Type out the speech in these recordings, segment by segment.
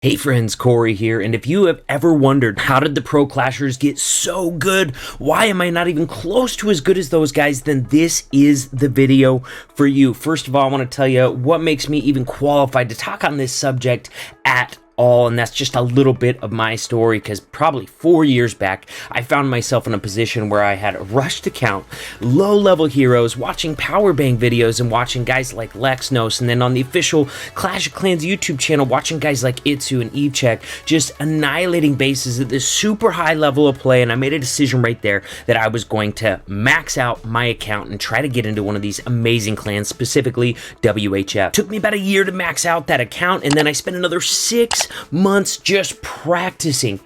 Hey friends, Corey here, and if you have ever wondered how did the Pro Clashers get so good, why am I not even close to as good as those guys, then this is the video for you. First of all, I want to tell you what makes me even qualified to talk on this subject at all, and that's just a little bit of my story, because probably 4 years back I found myself in a position where I had a rush to count low-level heroes, watching power bang videos and watching guys like Lexnos, and then on the official Clash of Clans YouTube channel watching guys like Itsu and Evcheck just annihilating bases at this super high level of play. And I made a decision right there that I was going to max out my account and try to get into one of these amazing clans, specifically WHF. Took me about a year to max out that account, and then I spent another 6 months just practicing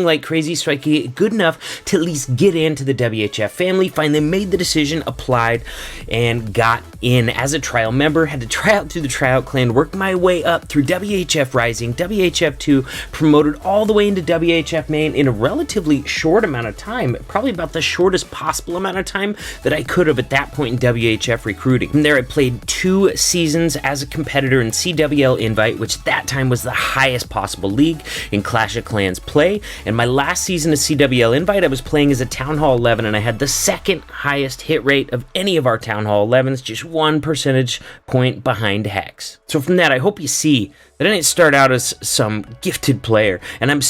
like crazy so I could get good enough to at least get into the WHF family. Finally made the decision, applied, and got in as a trial member. Had to try out through the tryout clan, worked my way up through WHF Rising, WHF 2, promoted all the way into WHF main in a relatively short amount of time, probably about the shortest possible amount of time that I could have at that point in WHF recruiting. From there I played 2 seasons as a competitor in CWL Invite, which at that time was the highest possible league in Clash of Clans play. And my last season of CWL Invite I was playing as a Town Hall 11, and I had the second highest hit rate of any of our Town Hall 11s, just 1 percentage point behind Hex. So from that, I hope you see that I didn't start out as some gifted player, and I'm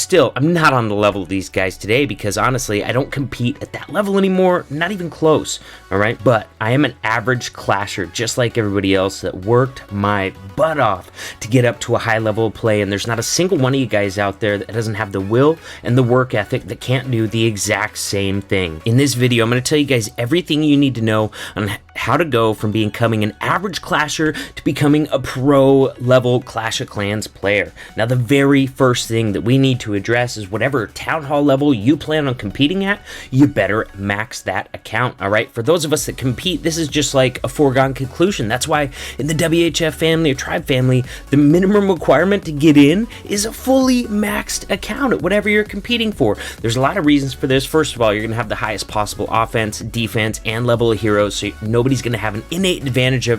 not on the level of these guys today, because honestly I don't compete at that level anymore, not even close, alright? But I am an average clasher just like everybody else that worked my butt off to get up to a high level of play, and there's not a single one of you guys out there that doesn't have the will and the work ethic that can't do the exact same thing. In this video I'm going to tell you guys everything you need to know on how to go from becoming an average clasher to becoming a pro level Clash of Clans player. Now the very first thing that we need to address is whatever Town Hall level you plan on competing at, you better max that account, alright? For those of us that compete, this is just like a foregone conclusion. That's why in the WHF family or tribe family, the minimum requirement to get in is a fully maxed account at whatever you're competing for. There's a lot of reasons for this. First of all, you're going to have the highest possible offense, defense, and level of heroes, so nobody's going to have an innate advantage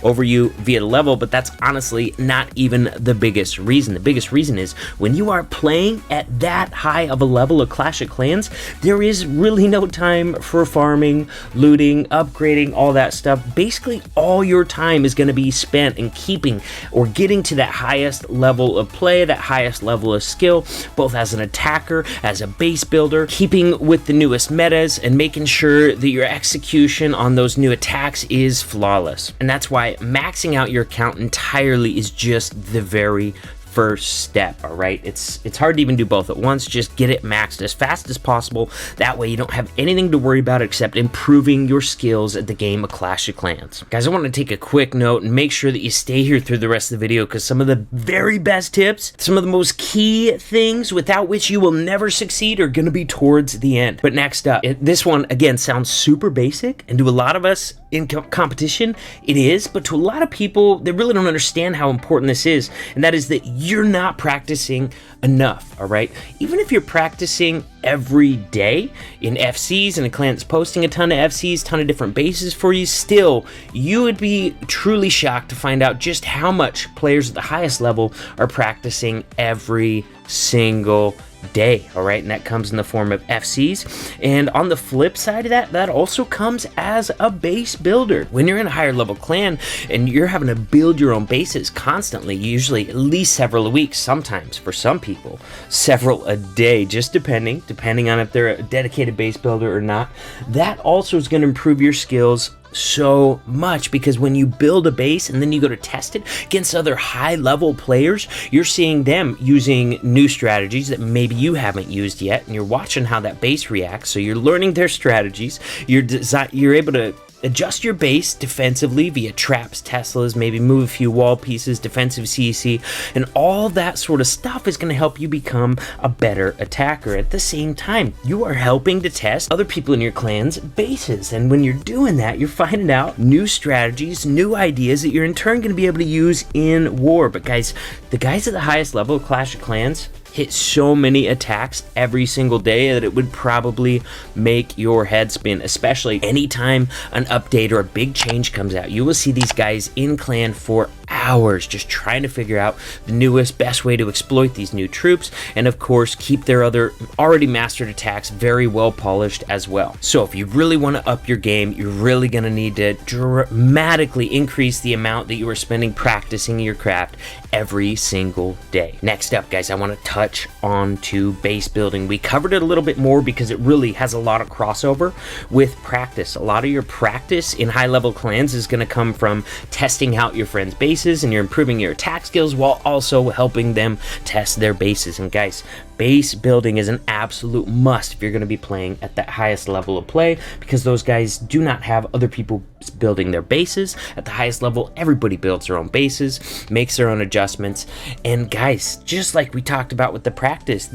over you via the level, but that's honestly not even the biggest reason. The biggest reason is when you are playing at that high of a level of Clash of Clans, there is really no time for farming, looting, upgrading, all that stuff. Basically, all your time is going to be spent in keeping or getting to that highest level of play, that highest level of skill, both as an attacker, as a base builder, keeping with the newest metas, and making sure that your execution on those new attacks is flawless. And that's why maxing out your account entirely is just the very first step, all right? It's hard to even do both at once. Just get it maxed as fast as possible. That way you don't have anything to worry about except improving your skills at the game of Clash of Clans. Guys, I want to take a quick note and make sure that you stay here through the rest of the video, because some of the very best tips, some of the most key things without which you will never succeed, are going to be towards the end. But next up, this one again sounds super basic, and to a lot of us in competition it is, but to a lot of people they really don't understand how important this is, and that is that you're not practicing enough, all right? Even if you're practicing every day in FCs and a clan that's posting a ton of FCs, ton of different bases for you, still you would be truly shocked to find out just how much players at the highest level are practicing every single day, all right? And that comes in the form of FCs. And on the flip side of that, that also comes as a base builder. When you're in a higher level clan and you're having to build your own bases constantly, usually at least several a week, sometimes for some people several a day, just depending on if they're a dedicated base builder or not, that also is going to improve your skills so much, because when you build a base and then you go to test it against other high level players, you're seeing them using new strategies that maybe you haven't used yet, and you're watching how that base reacts, so you're learning their strategies. You're able to adjust your base defensively via traps, Teslas, maybe move a few wall pieces, defensive CEC, and all that sort of stuff is going to help you become a better attacker. At the same time, you are helping to test other people in your clan's bases, and when you're doing that, you're finding out new strategies, new ideas that you're in turn going to be able to use in war. But guys, the guys at the highest level of Clash of Clans hit so many attacks every single day that it would probably make your head spin, especially anytime an update or a big change comes out. You will see these guys in clan for hours just trying to figure out the newest, best way to exploit these new troops, and of course keep their other already mastered attacks very well polished as well. So if you really want to up your game, you're really going to need to dramatically increase the amount that you are spending practicing your craft every single day. Next up, guys, I want to touch on to base building. We covered it a little bit more because it really has a lot of crossover with practice. A lot of your practice in high level clans is going to come from testing out your friends' bases, and you're improving your attack skills while also helping them test their bases. And guys, base building is an absolute must if you're going to be playing at that highest level of play, because those guys do not have other people building their bases. At the highest level, everybody builds their own bases, makes their own adjustments. And guys, just like we talked about with the practice,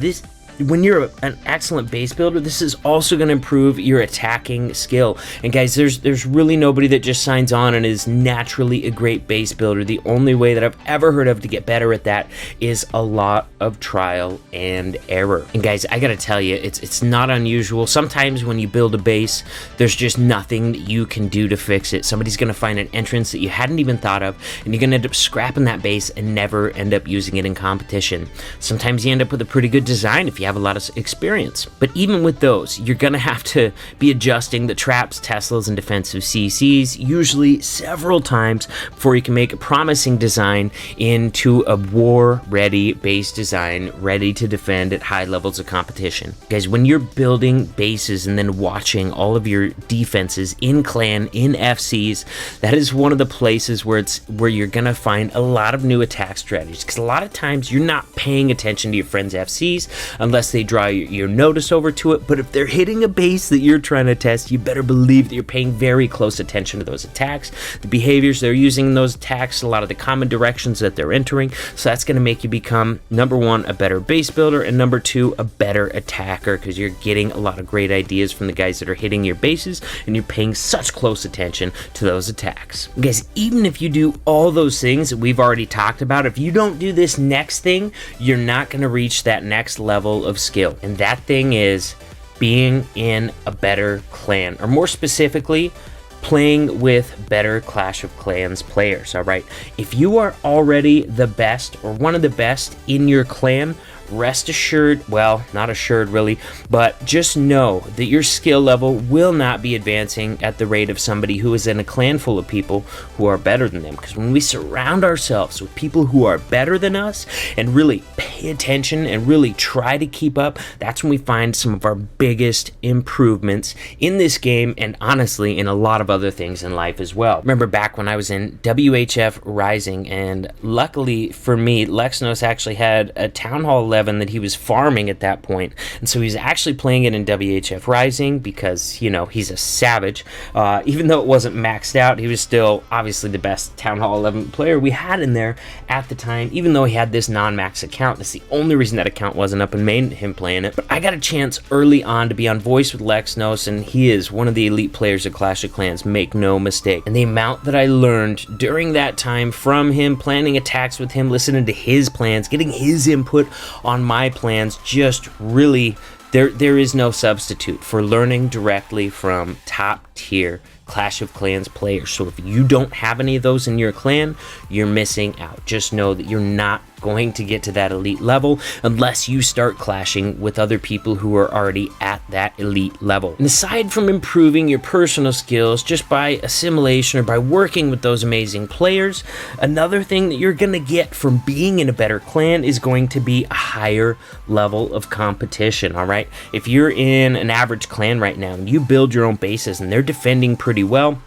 when you're an excellent base builder, this is also going to improve your attacking skill. And guys, there's really nobody that just signs on and is naturally a great base builder. The only way that I've ever heard of to get better at that is a lot of trial and error. And guys, I gotta tell you, it's not unusual. Sometimes when you build a base, there's just nothing that you can do to fix it. Somebody's gonna find an entrance that you hadn't even thought of, and you're gonna end up scrapping that base and never end up using it in competition. Sometimes you end up with a pretty good design if you have a lot of experience. But even with those, you're gonna have to be adjusting the traps, Teslas, and defensive CCs usually several times before you can make a promising design into a war-ready base design, ready to defend at high levels of competition. Guys, when you're building bases and then watching all of your defenses in clan, in FCs, that is one of the places where you're gonna find a lot of new attack strategies, because a lot of times you're not paying attention to your friends' FCs unless they draw your notice over to it. But if they're hitting a base that you're trying to test, you better believe that you're paying very close attention to those attacks, the behaviors they're using in those attacks, a lot of the common directions that they're entering. So that's going to make you become, number one, a better base builder, and number two, a better attacker, because you're getting a lot of great ideas from the guys that are hitting your bases, and you're paying such close attention to those attacks. Guys, even if you do all those things that we've already talked about, if you don't do this next thing, you're not going to reach that next level of skill. And that thing is being in a better clan, or more specifically, playing with better Clash of Clans players. All right, if you are already the best or one of the best in your clan, rest assured, well, not assured really, but just know that your skill level will not be advancing at the rate of somebody who is in a clan full of people who are better than them. Because when we surround ourselves with people who are better than us and really pay attention and really try to keep up, that's when we find some of our biggest improvements in this game, and honestly in a lot of other things in life as well. Remember back when I was in WHF Rising, and luckily for me, Lexnos actually had a Town Hall 11 that he was farming at that point, and so he was actually playing it in WHF Rising because, you know, he's a savage. Even though it wasn't maxed out, he was still obviously the best Town Hall 11 player we had in there at the time, even though he had this non-max account. That's the only reason that account wasn't up and made him playing it. But I got a chance early on to be on voice with Lexnos, and he is one of the elite players of Clash of Clans, make no mistake. And the amount that I learned during that time from him, planning attacks with him, listening to his plans, getting his input on my plans, just really, there is no substitute for learning directly from top tier Clash of Clans players. So if you don't have any of those in your clan, you're missing out. Just know that you're not going to get to that elite level unless you start clashing with other people who are already at that elite level. And aside from improving your personal skills just by assimilation or by working with those amazing players, another thing that you're going to get from being in a better clan is going to be a higher level of competition. All right, if you're in an average clan right now and you build your own bases and they're defending pretty well,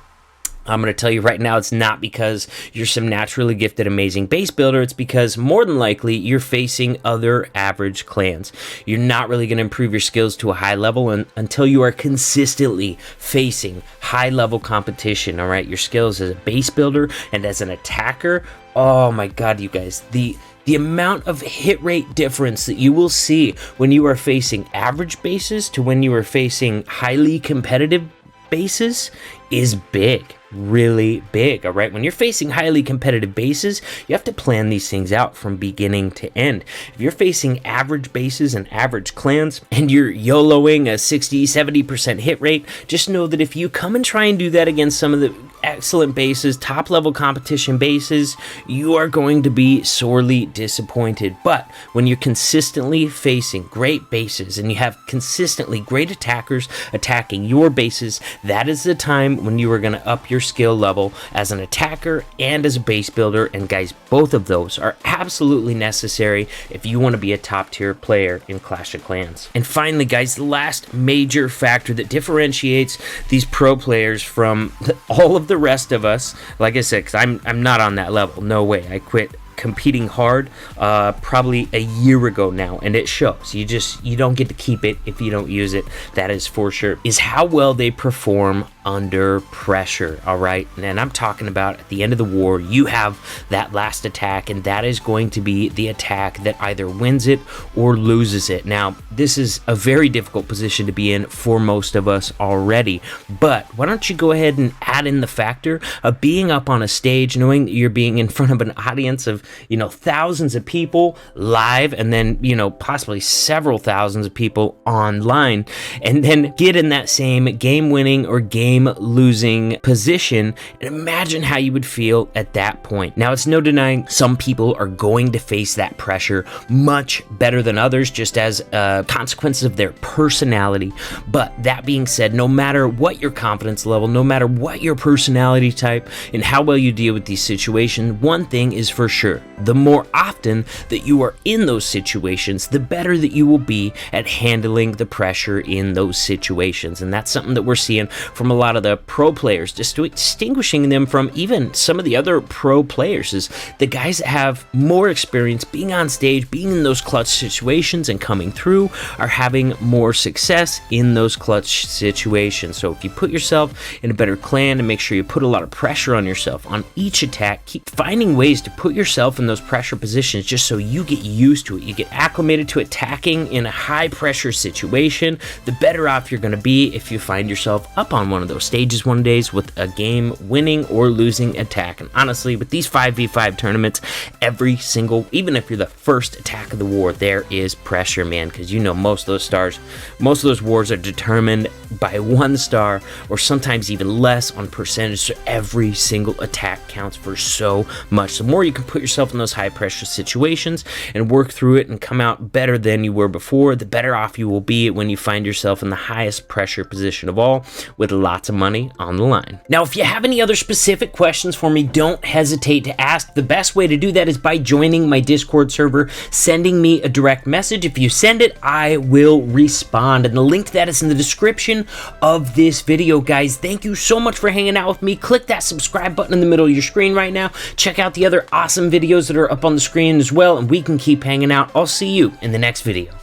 I'm going to tell you right now, it's not because you're some naturally gifted, amazing base builder. It's because more than likely you're facing other average clans. You're not really going to improve your skills to a high level until you are consistently facing high level competition. All right, your skills as a base builder and as an attacker. Oh my God, you guys, the amount of hit rate difference that you will see when you are facing average bases to when you are facing highly competitive bases is big. really big. All right, when you're facing highly competitive bases, you have to plan these things out from beginning to end. If you're facing average bases and average clans and you're YOLOing a 60-70% hit rate, just know that if you come and try and do that against some of the excellent bases, top level competition bases, you are going to be sorely disappointed. But when you're consistently facing great bases and you have consistently great attackers attacking your bases, that is the time when you are going to up your skill level as an attacker and as a base builder. And guys, both of those are absolutely necessary if you want to be a top tier player in Clash of Clans. And finally, guys, the last major factor that differentiates these pro players from all of the rest of us, like I said, because I'm not on that level. No way. I quit competing hard probably a year ago now, and it shows. You don't get to keep it if you don't use it. That is for sure. Is how well they perform under pressure. All right, and I'm talking about at the end of the war, you have that last attack, and that is going to be the attack that either wins it or loses it. Now, this is a very difficult position to be in for most of us already, but why don't you go ahead and add in the factor of being up on a stage, knowing that you're being in front of an audience of thousands of people live, and then possibly several thousands of people online, and then get in that same game winning or game losing position, and imagine how you would feel at that point. Now, it's no denying some people are going to face that pressure much better than others, just as a consequence of their personality. But that being said, no matter what your confidence level, no matter what your personality type and how well you deal with these situations, one thing is for sure: the more often that you are in those situations, the better that you will be at handling the pressure in those situations. And that's something that we're seeing from a lot of the pro players. Distinguishing them from even some of the other pro players is the guys that have more experience being on stage, being in those clutch situations and coming through, are having more success in those clutch situations. So if you put yourself in a better clan and make sure you put a lot of pressure on yourself on each attack, keep finding ways to put yourself in those pressure positions just so you get used to it. You get acclimated to attacking in a high pressure situation, the better off you're going to be if you find yourself up on one of those stages one days with a game winning or losing attack. And honestly, with these 5v5 tournaments, every single, even if you're the first attack of the war, there is pressure, man, because most of those wars are determined by 1 star or sometimes even less on percentage. So every single attack counts for so much. The more you can put yourself in those high pressure situations and work through it and come out better than you were before, the better off you will be when you find yourself in the highest pressure position of all, with lots of money on the line. Now, if you have any other specific questions for me, don't hesitate to ask. The best way to do that is by joining my Discord server, sending me a direct message. If you send it, I will respond, and the link to that is in the description of this video. Guys, thank you so much for hanging out with me. Click that subscribe button in the middle of your screen right now. Check out the other awesome videos that are up on the screen as well, and we can keep hanging out. I'll see you in the next video.